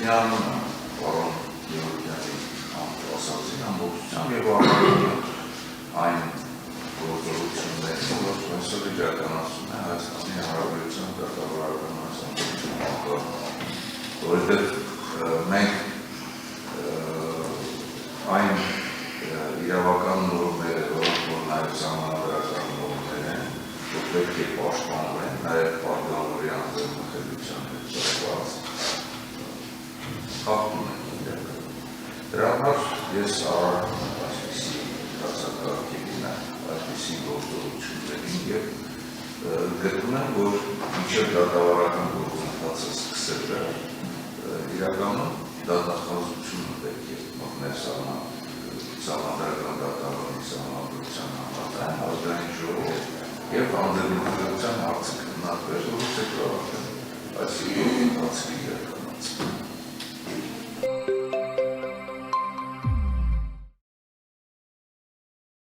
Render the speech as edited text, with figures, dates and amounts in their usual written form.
միանում եմ պարոն Գևորգյանի ասացին ամբողջությամբ և առայժմ այն գործողություններին, որ այսօր իրականացում է Հայաստանի Հանրապետության դատավարական հանձնաժողովը, որովհետև մենք այն իրավական նորմերը, որոնք որ նաև սահմանադրական նորմեր են, որ պետք է պաշտպանվեն, նաև պատգամավորի անձնախելության հետ ծրված խախտում են իրական։ Դրա համար ես առարկում եմ այսպիսի դասակարգի այսպիսի գործողություններին և գտնում եմ, որ մինչև դատավարական գործընթացը սկսել է իրականում դատախազությունը պետք է մտներ սահմանադրական դատավարի սահմանադրության համաձայն ազգային ժողով և անդրադարձության հարցը քննարկվեր, որից հետո այս